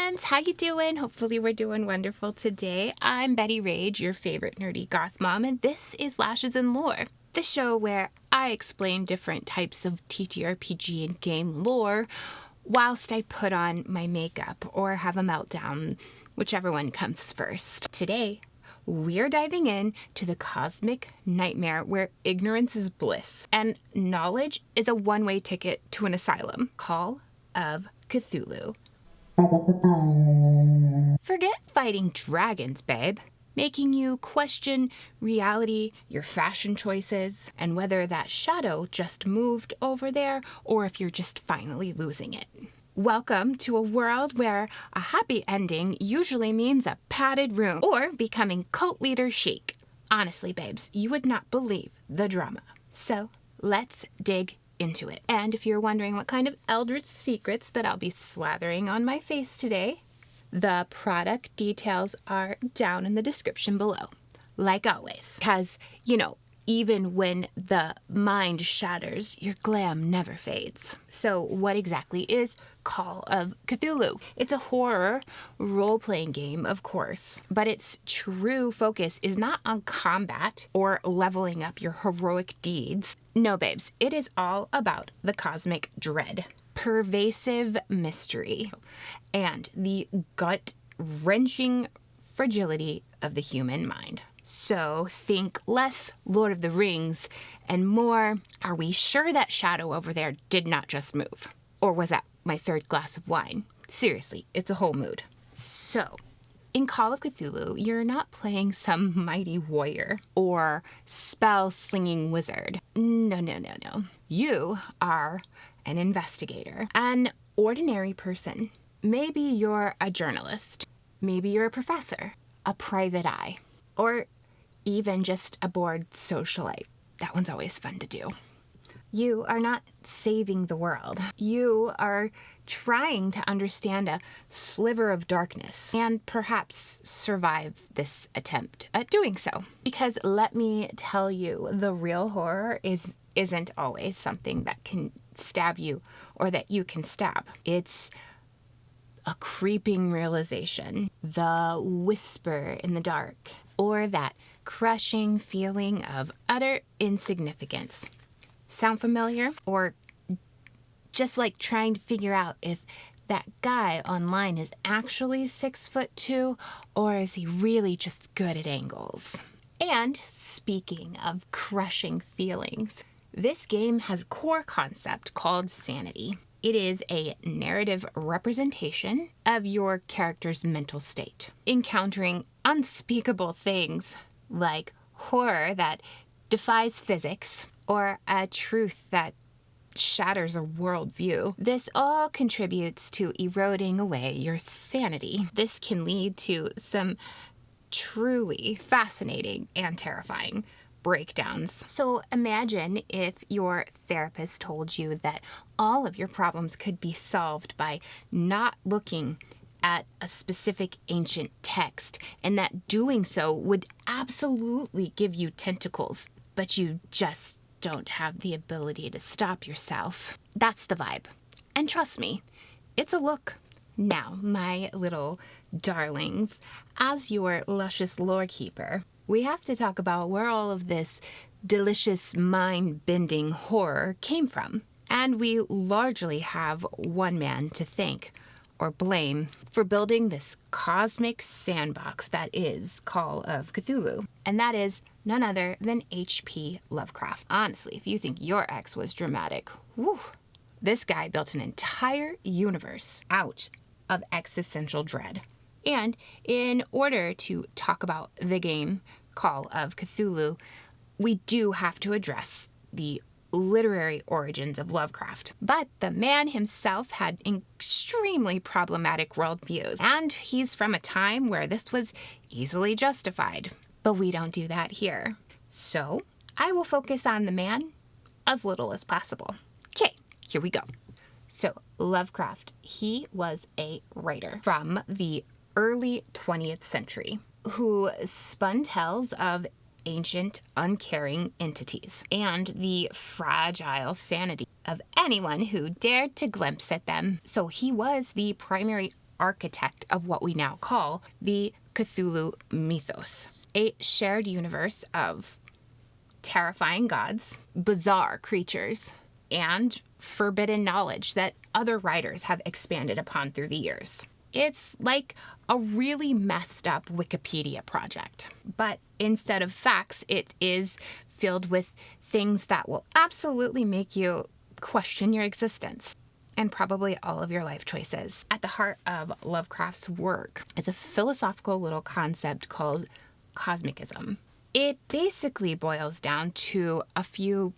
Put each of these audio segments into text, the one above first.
friends, how you doing? Hopefully we're doing wonderful today. I'm Bettie Rage, your favorite nerdy goth mom, and this is Lashes and Lore, the show where I explain different types of TTRPG and game lore whilst I put on my makeup or have a meltdown, whichever one comes first. Today, we're diving in to the cosmic nightmare where ignorance is bliss and knowledge is a one-way ticket to an asylum. Call of Cthulhu. Forget fighting dragons, babe. Making you question reality, your fashion choices, and whether that shadow just moved over there or if you're just finally losing it. Welcome to a world where a happy ending usually means a padded room or becoming cult leader chic. Honestly, babes, you would not believe the drama. So let's dig into it. And if you're wondering what kind of eldritch secrets that I'll be slathering on my face today, the product details are down in the description below, like always. Because, even when the mind shatters, your glam never fades. So what exactly is Call of Cthulhu? It's a horror role-playing game, of course, but its true focus is not on combat or leveling up your heroic deeds. No, babes, it is all about the cosmic dread, pervasive mystery, and the gut-wrenching fragility of the human mind. So think less Lord of the Rings and more, are we sure that shadow over there did not just move? Or was that my third glass of wine? Seriously, it's a whole mood. So, in Call of Cthulhu, you're not playing some mighty warrior or spell-slinging wizard. No. You are an investigator, an ordinary person. Maybe you're a journalist. Maybe you're a professor, a private eye, or even just a bored socialite. That one's always fun to do. You are not saving the world. You are trying to understand a sliver of darkness and perhaps survive this attempt at doing so. Because let me tell you, the real horror isn't always something that can stab you or that you can stab. It's a creeping realization, the whisper in the dark, or that crushing feeling of utter insignificance. Sound familiar? Or just like trying to figure out if that guy online is actually 6'2", or is he really just good at angles? And speaking of crushing feelings, this game has a core concept called sanity. It is a narrative representation of your character's mental state, encountering unspeakable things like horror that defies physics or a truth that shatters a worldview. This all contributes to eroding away your sanity. This can lead to some truly fascinating and terrifying breakdowns. So imagine if your therapist told you that all of your problems could be solved by not looking at a specific ancient text, and that doing so would absolutely give you tentacles, but you just don't have the ability to stop yourself. That's the vibe. And trust me, it's a look. Now, my little darlings, as your luscious lore keeper, we have to talk about where all of this delicious mind-bending horror came from. And we largely have one man to thank or blame for building this cosmic sandbox that is Call of Cthulhu. And that is none other than H.P. Lovecraft. Honestly, if you think your ex was dramatic, whew, this guy built an entire universe out of existential dread. And in order to talk about the game Call of Cthulhu, we do have to address the literary origins of Lovecraft. But the man himself had extremely problematic worldviews, and he's from a time where this was easily justified. But we don't do that here. So I will focus on the man as little as possible. Okay, here we go. So Lovecraft, he was a writer from the early 20th century who spun tales of ancient, uncaring entities and the fragile sanity of anyone who dared to glimpse at them. So he was the primary architect of what we now call the Cthulhu Mythos, a shared universe of terrifying gods, bizarre creatures, and forbidden knowledge that other writers have expanded upon through the years. It's like a really messed up Wikipedia project, but instead of facts, it is filled with things that will absolutely make you question your existence and probably all of your life choices. At the heart of Lovecraft's work is a philosophical little concept called cosmicism. It basically boils down to a few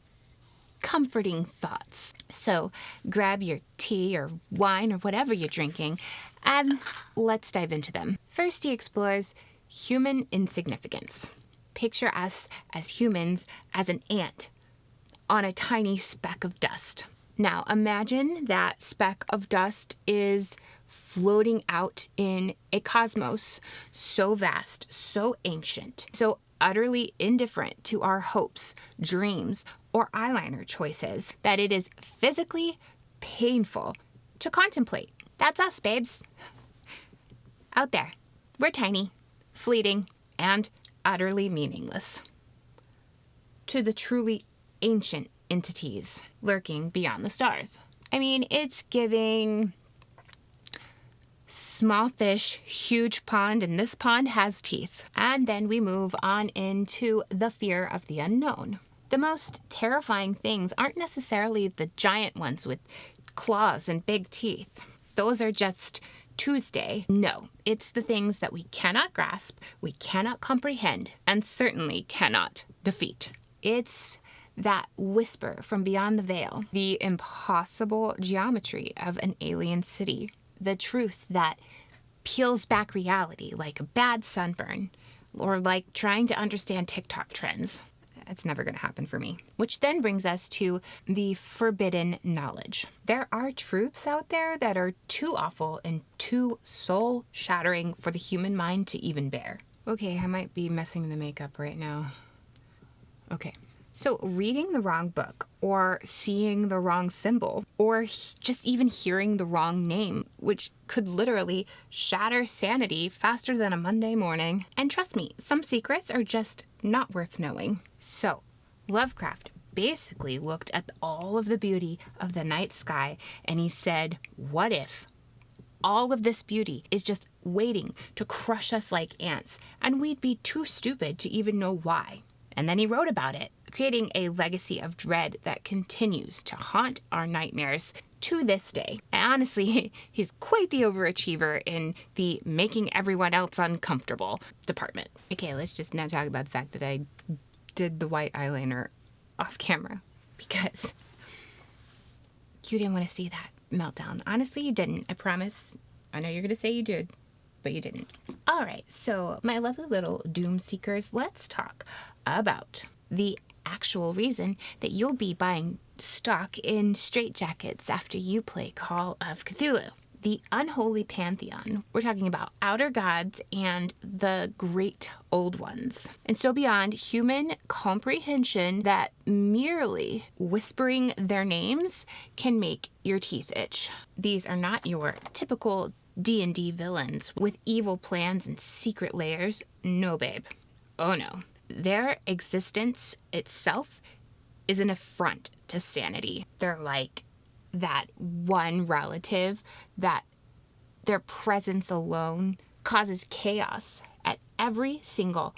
comforting thoughts. So grab your tea or wine or whatever you're drinking, and let's dive into them. First, he explores human insignificance. Picture us as humans as an ant on a tiny speck of dust. Now, imagine that speck of dust is floating out in a cosmos so vast, so ancient, so utterly indifferent to our hopes, dreams, or eyeliner choices that it is physically painful to contemplate. That's us, babes. Out there. We're tiny, fleeting, and utterly meaningless to the truly ancient entities lurking beyond the stars. I mean, it's giving small fish, huge pond, and this pond has teeth. And then we move on into the fear of the unknown. The most terrifying things aren't necessarily the giant ones with claws and big teeth. Those are just Tuesday. No, it's the things that we cannot grasp, we cannot comprehend, and certainly cannot defeat. It's that whisper from beyond the veil, the impossible geometry of an alien city, the truth that peels back reality like a bad sunburn, or like trying to understand TikTok trends. It's never going to happen for me. Which then brings us to the forbidden knowledge. There are truths out there that are too awful and too soul-shattering for the human mind to even bear. Okay, I might be messing the makeup right now. Okay. So reading the wrong book, or seeing the wrong symbol, or just even hearing the wrong name, which could literally shatter sanity faster than a Monday morning. And trust me, some secrets are just not worth knowing. So Lovecraft basically looked at all of the beauty of the night sky and he said, what if all of this beauty is just waiting to crush us like ants and we'd be too stupid to even know why? And then he wrote about it, creating a legacy of dread that continues to haunt our nightmares to this day. And honestly, he's quite the overachiever in the making everyone else uncomfortable department. Okay, let's just now talk about the fact that I did the white eyeliner off camera because you didn't want to see that meltdown. Honestly, you didn't. I promise. I know you're going to say you did, but you didn't. All right, so my lovely little doom seekers, let's talk about the actual reason that you'll be buying stock in straitjackets after you play Call of Cthulhu. The unholy pantheon. We're talking about outer gods and the great old ones. And so beyond human comprehension that merely whispering their names can make your teeth itch. These are not your typical D&D villains with evil plans and secret layers. No, babe. Oh no. Their existence itself is an affront to sanity. They're like that one relative that their presence alone causes chaos at every single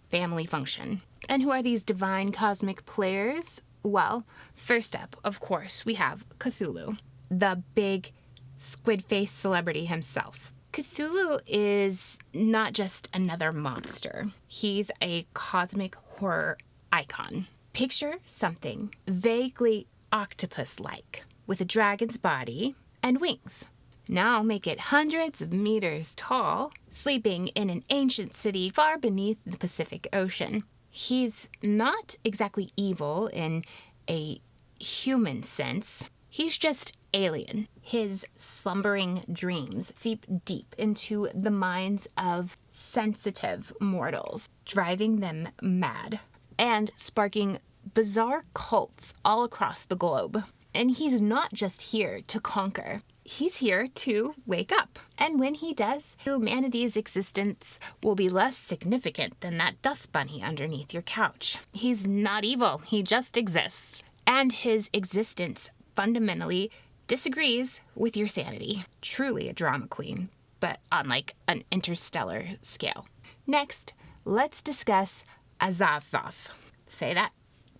family function. And who are these divine cosmic players? Well, first up, of course, we have Cthulhu, the big squid-faced celebrity himself. Cthulhu is not just another monster. He's a cosmic horror icon. Picture something vaguely octopus-like, with a dragon's body and wings. Now make it hundreds of meters tall, sleeping in an ancient city far beneath the Pacific Ocean. He's not exactly evil in a human sense. He's just alien. His slumbering dreams seep deep into the minds of sensitive mortals, driving them mad and sparking bizarre cults all across the globe. And he's not just here to conquer. he's here to wake up. And when he does, humanity's existence will be less significant than that dust bunny underneath your couch. He's not evil, he just exists. And his existence fundamentally disagrees with your sanity. Truly a drama queen, but on like an interstellar scale. Next, let's discuss Azathoth. Say that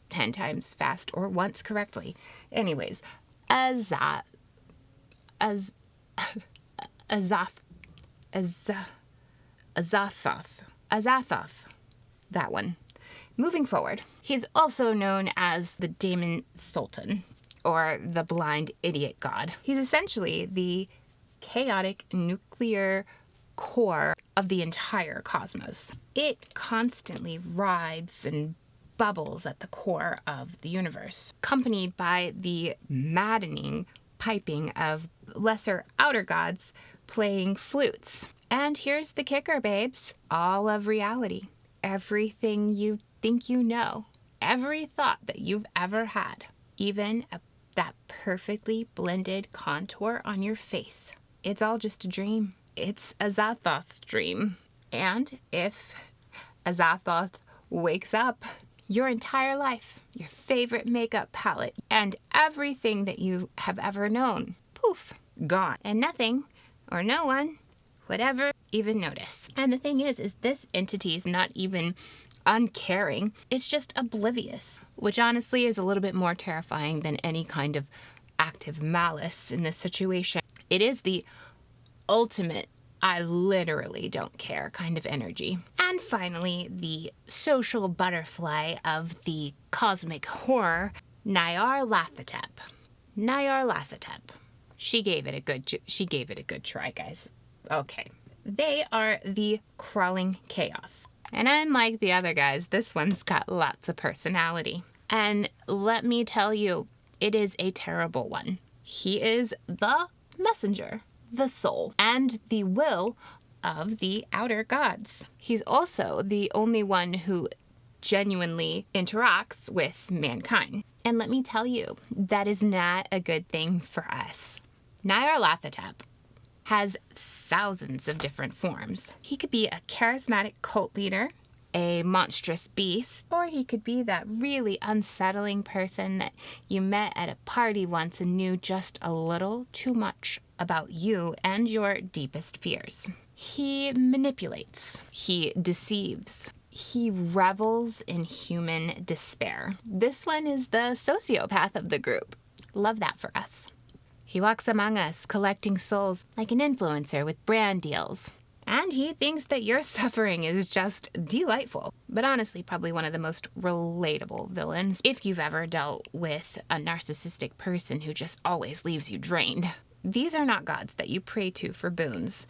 10 times fast or once correctly. Anyways, Azathoth. That one. Moving forward, he's also known as the Demon Sultan, or the blind idiot god. He's essentially the chaotic nuclear core of the entire cosmos. It constantly rides and bubbles at the core of the universe, accompanied by the maddening piping of lesser outer gods playing flutes. And here's the kicker, babes. All of reality. Everything you think you know. Every thought that you've ever had. Even that perfectly blended contour on your face. It's all just a dream. It's Azathoth's dream. And if Azathoth wakes up, your entire life, your favorite makeup palette, and everything that you have ever known, poof, gone. And nothing, or no one, would ever even notice. And the thing is this entity is not even uncaring. It's just oblivious, which honestly is a little bit more terrifying than any kind of active malice in this situation. It is the ultimate I literally don't care kind of energy. And finally, the social butterfly of the cosmic horror, Nyarlathotep. Nyarlathotep. She gave it a good try, guys. Okay. They are the crawling chaos. And unlike the other guys, this one's got lots of personality. And let me tell you, it is a terrible one. He is the messenger, the soul, and the will of the outer gods. He's also the only one who genuinely interacts with mankind. And let me tell you, that is not a good thing for us. Nyarlathotep has thousands of different forms. He could be a charismatic cult leader, a monstrous beast, or he could be that really unsettling person that you met at a party once and knew just a little too much about you and your deepest fears. He manipulates. He deceives. He revels in human despair. This one is the sociopath of the group. Love that for us. He walks among us, collecting souls like an influencer with brand deals. And he thinks that your suffering is just delightful. But honestly, probably one of the most relatable villains if you've ever dealt with a narcissistic person who just always leaves you drained. These are not gods that you pray to for boons.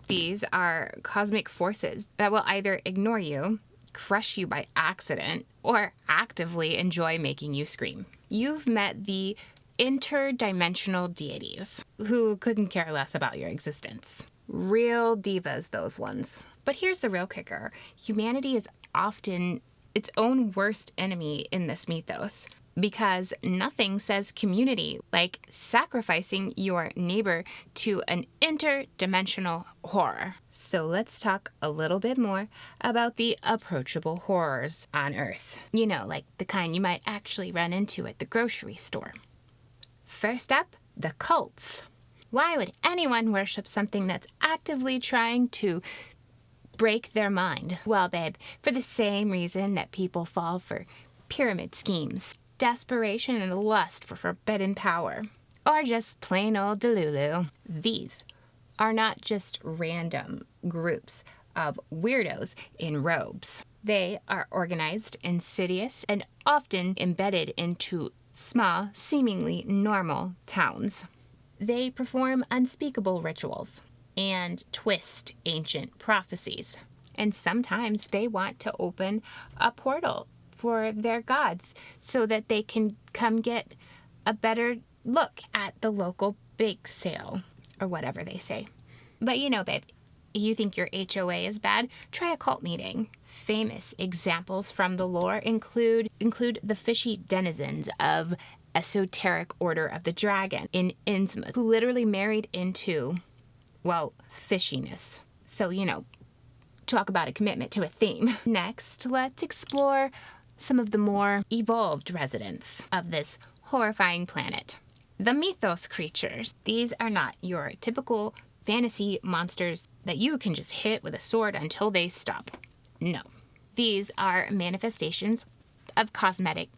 These are cosmic forces that will either ignore you, crush you by accident, or actively enjoy making you scream. You've met the interdimensional deities who couldn't care less about your existence. Real divas, those ones. But here's the real kicker. Humanity is often its own worst enemy in this mythos because nothing says community like sacrificing your neighbor to an interdimensional horror. So let's talk a little bit more about the approachable horrors on Earth. You know, like the kind you might actually run into at the grocery store. First up, the cults. Why would anyone worship something that's actively trying to break their mind? Well, babe, for the same reason that people fall for pyramid schemes, desperation and lust for forbidden power, or just plain old Delulu. These are not just random groups of weirdos in robes. They are organized, insidious, and often embedded into small, seemingly normal towns. They perform unspeakable rituals and twist ancient prophecies. And sometimes they want to open a portal for their gods so that they can come get a better look at the local bake sale or whatever they say. But you know, babe, you think your HOA is bad? Try a cult meeting. Famous examples from the lore include the fishy denizens of esoteric order of the dragon in Innsmouth, who literally married into, well, fishiness. So, talk about a commitment to a theme. Next, let's explore some of the more evolved residents of this horrifying planet. The Mythos creatures. These are not your typical fantasy monsters that you can just hit with a sword until they stop. No. These are manifestations of cosmetic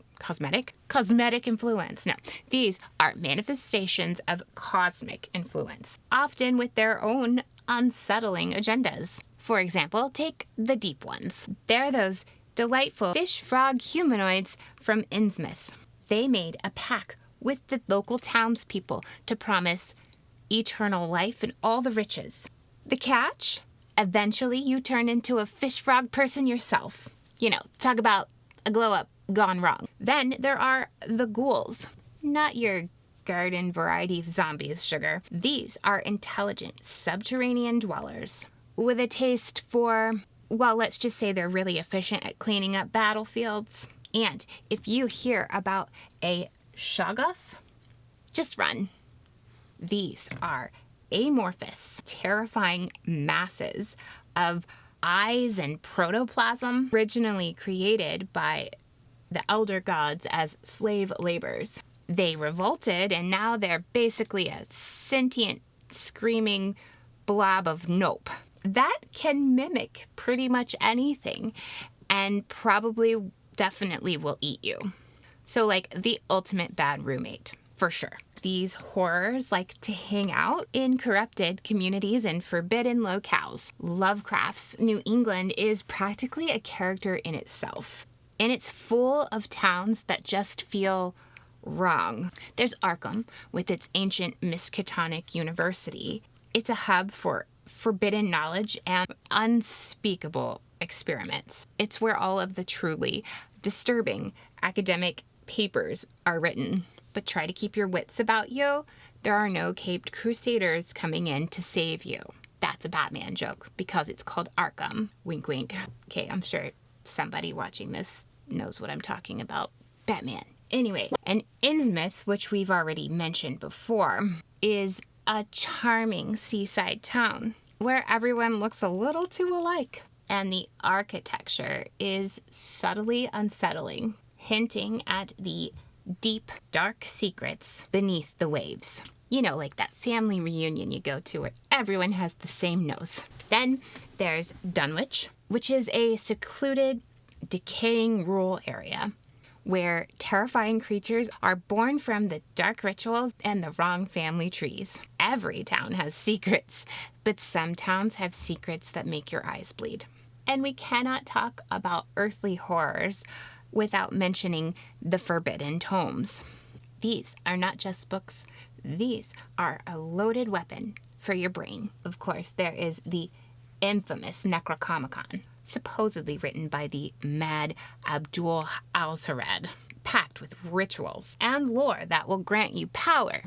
influence. No, these are manifestations of cosmic influence, often with their own unsettling agendas. For example, take the deep ones. They're those delightful fish-frog humanoids from Innsmouth. They made a pact with the local townspeople to promise eternal life and all the riches. The catch? Eventually, you turn into a fish-frog person yourself. Talk about a glow-up gone wrong. Then there are the ghouls. Not your garden variety of zombies, sugar. These are intelligent subterranean dwellers with a taste for, well, let's just say they're really efficient at cleaning up battlefields. And if you hear about a Shoggoth, just run. These are amorphous, terrifying masses of eyes and protoplasm originally created by the elder gods as slave laborers. They revolted, and now they're basically a sentient, screaming blob of nope. That can mimic pretty much anything and probably definitely will eat you. So like the ultimate bad roommate, for sure. These horrors like to hang out in corrupted communities and forbidden locales. Lovecraft's New England is practically a character in itself. And it's full of towns that just feel wrong. There's Arkham with its ancient Miskatonic University. It's a hub for forbidden knowledge and unspeakable experiments. It's where all of the truly disturbing academic papers are written. But try to keep your wits about you. There are no caped crusaders coming in to save you. That's a Batman joke because it's called Arkham. Wink, wink. Okay, I'm sure somebody watching this knows what I'm talking about. Batman. Anyway, and Innsmouth, which we've already mentioned before, is a charming seaside town where everyone looks a little too alike. And the architecture is subtly unsettling, hinting at the deep, dark secrets beneath the waves. Like that family reunion you go to where everyone has the same nose. Then there's Dunwich, which is a secluded, decaying rural area where terrifying creatures are born from the dark rituals and the wrong family trees. Every town has secrets, but some towns have secrets that make your eyes bleed. And we cannot talk about earthly horrors without mentioning the Forbidden Tomes. These are not just books. These are a loaded weapon for your brain. Of course, there is the infamous Necronomicon, supposedly written by the mad Abdul al-Sarad, packed with rituals and lore that will grant you power,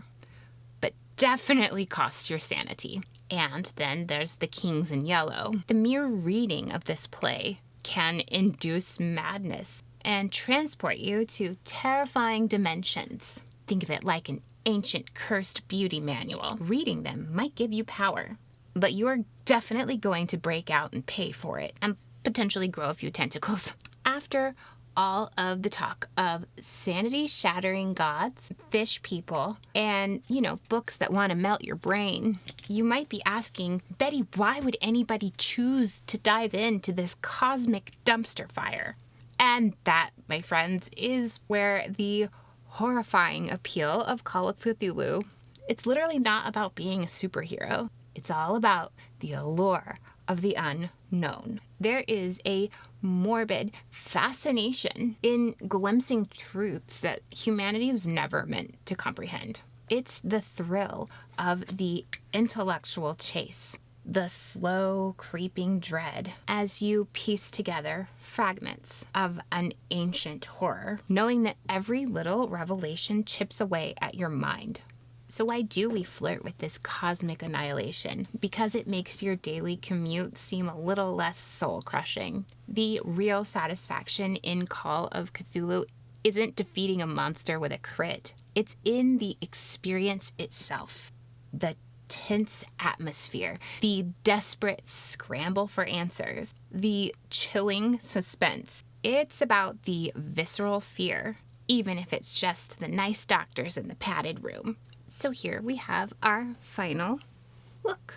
but definitely cost your sanity. And then there's The Kings in Yellow. The mere reading of this play can induce madness and transport you to terrifying dimensions. Think of it like an ancient cursed beauty manual. Reading them might give you power, but you're definitely going to break out and pay for it and potentially grow a few tentacles. After all of the talk of sanity-shattering gods, fish people, and, books that want to melt your brain, you might be asking, Betty, why would anybody choose to dive into this cosmic dumpster fire? And that, my friends, is where the horrifying appeal of Call of Cthulhu, it's literally not about being a superhero. It's all about the allure of the unknown. There is a morbid fascination in glimpsing truths that humanity was never meant to comprehend. It's the thrill of the intellectual chase, the slow creeping dread as you piece together fragments of an ancient horror, knowing that every little revelation chips away at your mind. So why do we flirt with this cosmic annihilation? Because it makes your daily commute seem a little less soul-crushing. The real satisfaction in Call of Cthulhu isn't defeating a monster with a crit. It's in the experience itself. The tense atmosphere, the desperate scramble for answers, the chilling suspense. It's about the visceral fear, even if it's just the nice doctors in the padded room. So here we have our final look.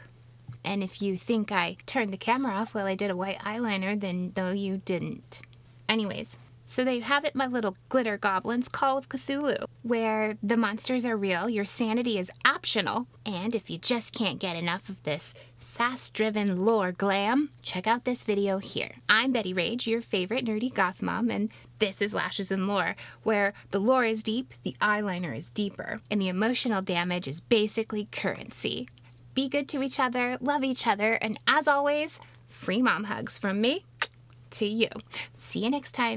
And if you think I turned the camera off while I did a white eyeliner, then no, you didn't. Anyways, so there you have it, my little glitter goblins, Call of Cthulhu, where the monsters are real, your sanity is optional, and if you just can't get enough of this sass-driven lore glam, check out this video here. I'm Bettie Rage, your favorite nerdy goth mom, and this is Lashes and Lore, where the lore is deep, the eyeliner is deeper, and the emotional damage is basically currency. Be good to each other, love each other, and as always, free mom hugs from me to you. See you next time.